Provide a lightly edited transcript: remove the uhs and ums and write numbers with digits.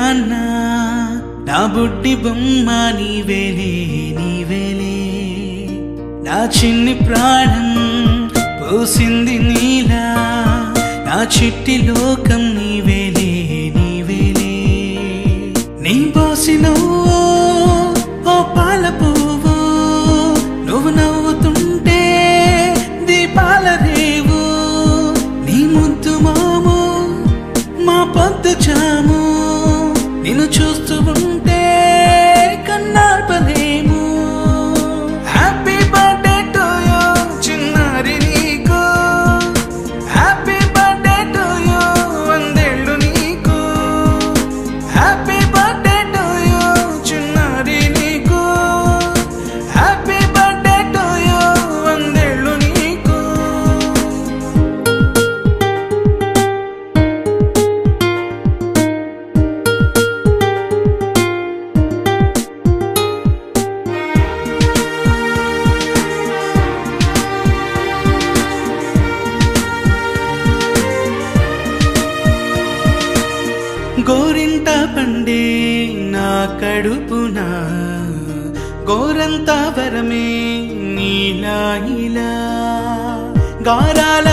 నాన్న నా బుడ్డి బొమ్మ నీవేలే నీవేలే నా చిన్ని ప్రాణం పోసింది నీలా నా చిట్టి లోకం నీవేలే నీవేలే నీ పోసిన ఓ పాల పువ్వు నువ్వు నవ్వుతుంటే దీపాల రేవు నీ ముద్దు మాము మా పొద్దు చాము నిన్ను చూస్తూ ఉంటే కన్నార్పలేము హ్యాపీ బర్త్డే టు యూ చిన్నారి నీకు హ్యాపీ బర్త్డే టు యూ వందేళ్ళు నీకు హ్యాపీ బర్త్డే టు యూ చిన్నారి నీకు హ్యాపీ బర్త్డే టు యూ వందేళ్ళు నీకు గోరింట పండే నా కడుపున గోరంత వరమే నీలా ఇలా గారాల